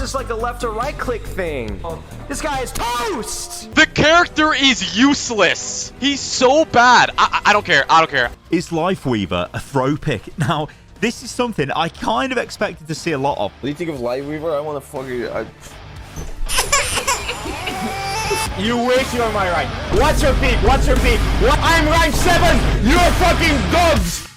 just like a left or right click thing. This guy is toast! The character is useless. He's so bad. I don't care. I don't care. Is Lifeweaver a throw pick? Now, this is something I kind of expected to see a lot of. What do you think of Lifeweaver? I want to fucking... You wish you were my rank. What's your peak? What's your peak? What? I'm rank 7! You're fucking dogs!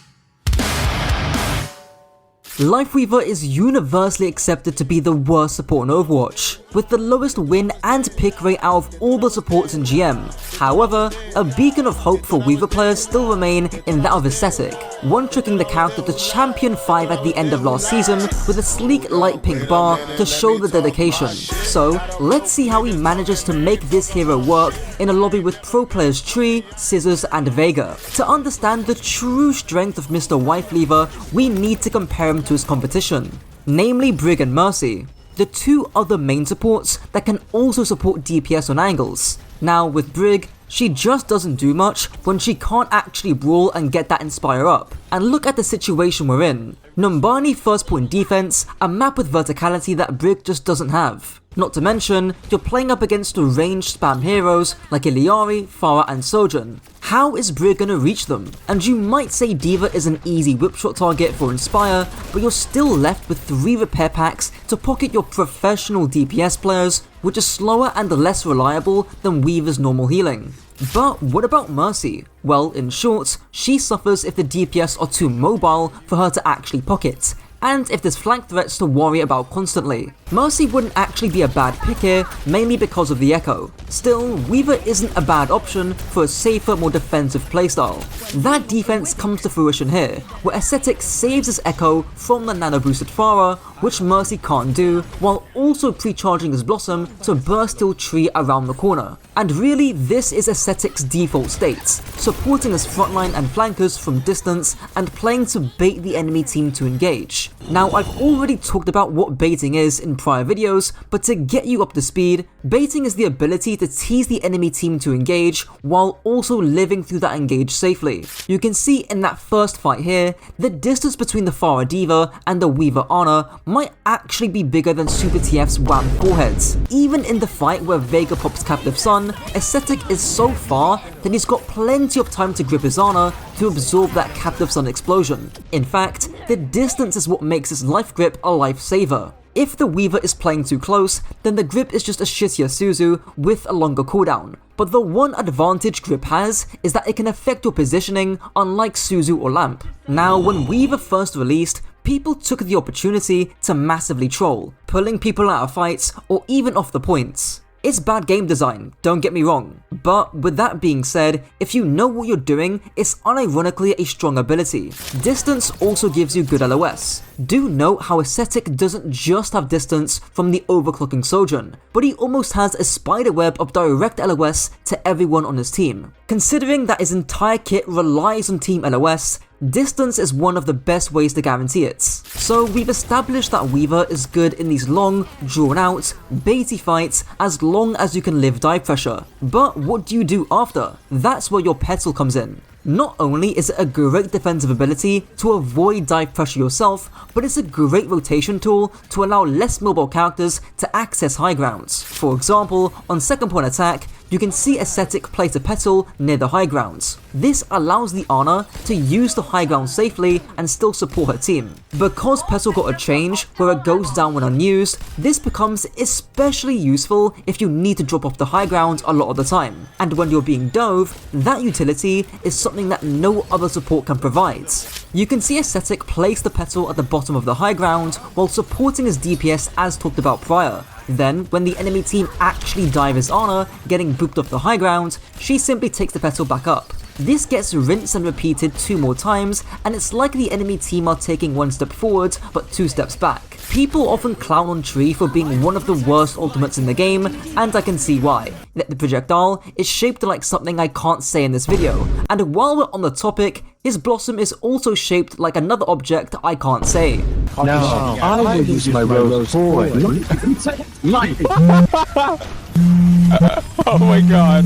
Lifeweaver is universally accepted to be the worst support in Overwatch, with the lowest win and pick rate out of all the supports in GM. However, a beacon of hope for Weaver players still remain in that of Aesthetic, one-tricking the character to Champion 5 at the end of last season with a sleek light pink bar to show the dedication. So, let's see how he manages to make this hero work in a lobby with pro players Tree, Scissors and Vega. To understand the true strength of Mr. Lifeweaver, we need to compare him to his competition, namely Brig and Mercy, the two other main supports that can also support DPS on angles. Now with Brig, she just doesn't do much when she can't actually brawl and get that Inspire up. And look at the situation we're in. Numbani first point defense, a map with verticality that Brig just doesn't have. Not to mention, you're playing up against the ranged spam heroes like Iliari, Pharah and Sojourn. How is Brig gonna reach them? And you might say D.Va is an easy whipshot target for Inspire, but you're still left with 3 repair packs to pocket your professional DPS players, which is slower and less reliable than Weaver's normal healing. But what about Mercy? Well, in short, she suffers if the DPS are too mobile for her to actually pocket, and if there's flank threats to worry about constantly. Mercy wouldn't actually be a bad pick here, mainly because of the Echo. Still, Weaver isn't a bad option for a safer, more defensive playstyle. That defense comes to fruition here, where Aesthetic saves his Echo from the nano-boosted Pharah, which Mercy can't do, while also pre-charging his Blossom to burst till Tree around the corner. And really, this is Aesthetic's default state, supporting his frontline and flankers from distance and playing to bait the enemy team to engage. Now, I've already talked about what baiting is in prior videos, but to get you up to speed, baiting is the ability to tease the enemy team to engage while also living through that engage safely. You can see in that first fight here, the distance between the Pharah D.Va and the Weaver Ana might actually be bigger than Super TF's wham foreheads. Even in the fight where Vega pops Captive Sun, Aesthetic is so far that he's got plenty of time to grip his Ana to absorb that Captive Sun explosion. In fact, the distance is what makes his life grip a lifesaver. If the Weaver is playing too close, then the grip is just a shittier Suzu with a longer cooldown. But the one advantage grip has is that it can affect your positioning, unlike Suzu or Lamp. Now, when Weaver first released, people took the opportunity to massively troll, pulling people out of fights or even off the points. It's bad game design, don't get me wrong, but with that being said, if you know what you're doing, it's unironically a strong ability. Distance also gives you good LOS. Do note how Aesthetic doesn't just have distance from the overclocking Sojourn, but he almost has a spiderweb of direct LOS to everyone on his team. Considering that his entire kit relies on team LOS, distance is one of the best ways to guarantee it. So we've established that Weaver is good in these long, drawn out, baity fights as long as you can live dive pressure. But what do you do after? That's where your Petal comes in. Not only is it a great defensive ability to avoid dive pressure yourself, but it's a great rotation tool to allow less mobile characters to access high grounds. For example, on second point attack, you can see Aesthetic place a Petal near the high grounds. This allows the Ana to use the high ground safely and still support her team. Because Petal got a change where it goes down when unused, this becomes especially useful if you need to drop off the high ground a lot of the time. And when you're being dove, that utility is something that no other support can provide. You can see Aesthetic place the Petal at the bottom of the high ground while supporting his DPS as talked about prior. Then, when the enemy team actually dive his Ana, getting booped off the high ground, she simply takes the Petal back up. This gets rinsed and repeated 2 more times, and it's like the enemy team are taking 1 step forward, but 2 steps back. People often clown on Tree for being one of the worst ultimates in the game, and I can see why. Yet the projectile is shaped like something I can't say in this video, and while we're on the topic, his Blossom is also shaped like another object I can't say. No, I will use my rose boy. Oh my god.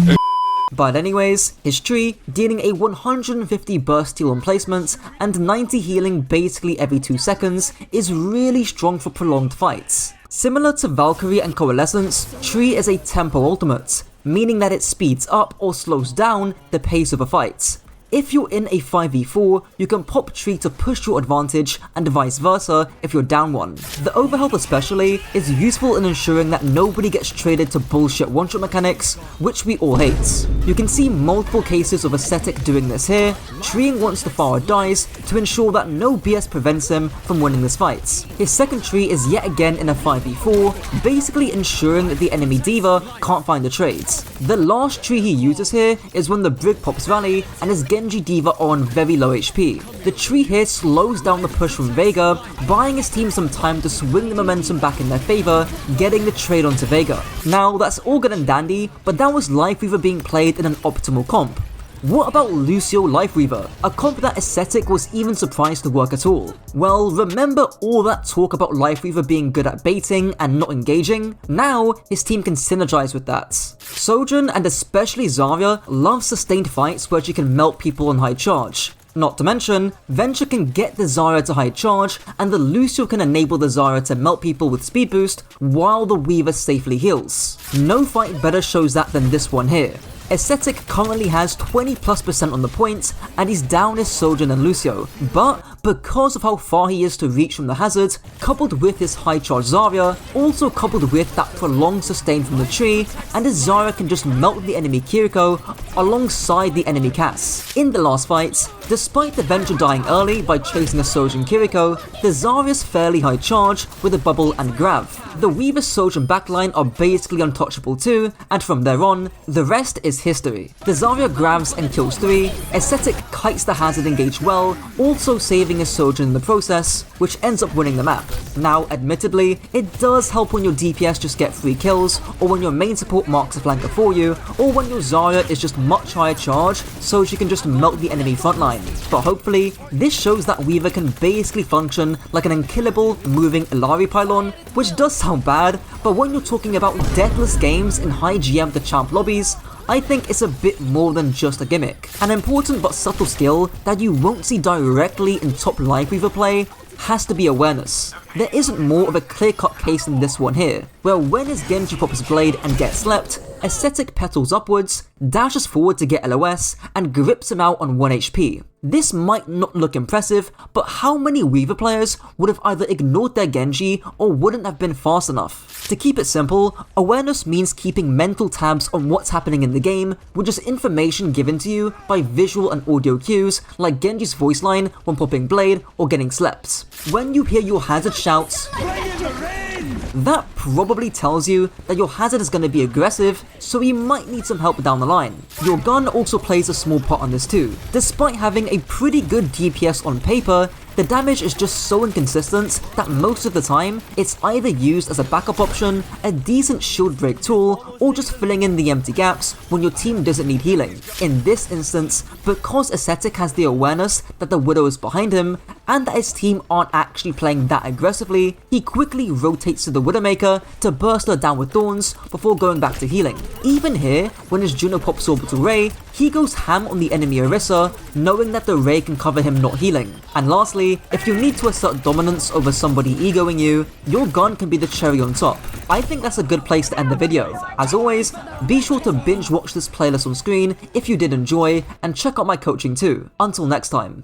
But anyways, his tree, dealing a 150 burst heal on placement and 90 healing basically every 2 seconds, is really strong for prolonged fights. Similar to Valkyrie and Coalescence, Tree is a tempo ultimate, meaning that it speeds up or slows down the pace of a fight. If you're in a 5v4, you can pop Tree to push your advantage and vice versa if you're down one. The overhealth especially is useful in ensuring that nobody gets traded to bullshit one-shot mechanics, which we all hate. You can see multiple cases of Ascetic doing this here, treeing once the Pharah dies to ensure that no BS prevents him from winning this fight. His second tree is yet again in a 5v4, basically ensuring that the enemy diva can't find the trades. The last tree he uses here is when the Brig pops Rally and his Genji diva are on very low HP. The tree here slows down the push from Veigar, buying his team some time to swing the momentum back in their favour, getting the trade onto Veigar. Now that's all good and dandy, but that was Lifeweaver being played in an optimal comp. What about Lucio Lifeweaver, a comp that Ascetic was even surprised to work at all? Well, remember all that talk about Lifeweaver being good at baiting and not engaging? Now, his team can synergize with that. Sojourn and especially Zarya love sustained fights where she can melt people on high charge. Not to mention, Venture can get the Zarya to high charge, and the Lucio can enable the Zarya to melt people with speed boost while the Weaver safely heals. No fight better shows that than this one here. Ascetic currently has 20+% on the points, and he's down his Sojourn and Lucio, but because of how far he is to reach from the hazard, coupled with his high charge Zarya, also coupled with that prolonged sustain from the tree, and his Zarya can just melt the enemy Kiriko alongside the enemy Cass. In the last fights, despite the Venture dying early by chasing a Sojourn Kiriko, the Zarya's fairly high charge with a bubble and grav. The Weaver's Sojourn backline are basically untouchable too, and from there on, the rest is history. The Zarya grabs and kills 3, Ascetic kites the hazard engage well, also saving his Sojourn in the process, which ends up winning the map. Now, admittedly, it does help when your DPS just get free kills, or when your main support marks a flanker for you, or when your Zarya is just much higher charge, so she can just melt the enemy frontline. But hopefully, this shows that Weaver can basically function like an unkillable moving Illari pylon, which does sound bad, but when you're talking about deathless games in high GM to champ lobbies, I think it's a bit more than just a gimmick. An important but subtle skill that you won't see directly in top Lifeweaver play has to be awareness. There isn't more of a clear-cut case than this one here, where when his Genji pops blade and gets slept, Ascetic petals upwards, dashes forward to get LOS, and grips him out on 1 HP. This might not look impressive, but how many Weaver players would have either ignored their Genji or wouldn't have been fast enough? To keep it simple, awareness means keeping mental tabs on what's happening in the game, with just information given to you by visual and audio cues like Genji's voice line when popping blade or getting slept. When you hear your hazard shouts, that probably tells you that your hazard is going to be aggressive, so you might need some help down the line. Your gun also plays a small part on this too. Despite having a pretty good DPS on paper, the damage is just so inconsistent that most of the time, it's either used as a backup option, a decent shield break tool, or just filling in the empty gaps when your team doesn't need healing. In this instance, because Ascetic has the awareness that the Widow is behind him, and that his team aren't actually playing that aggressively, he quickly rotates to the Widowmaker to burst her down with Thorns before going back to healing. Even here, when his Juno pops Orbital Ray, he goes ham on the enemy Orisa, knowing that the Ray can cover him not healing. And lastly, if you need to assert dominance over somebody egoing you, your gun can be the cherry on top. I think that's a good place to end the video. As always, be sure to binge watch this playlist on screen if you did enjoy, and check out my coaching too. Until next time.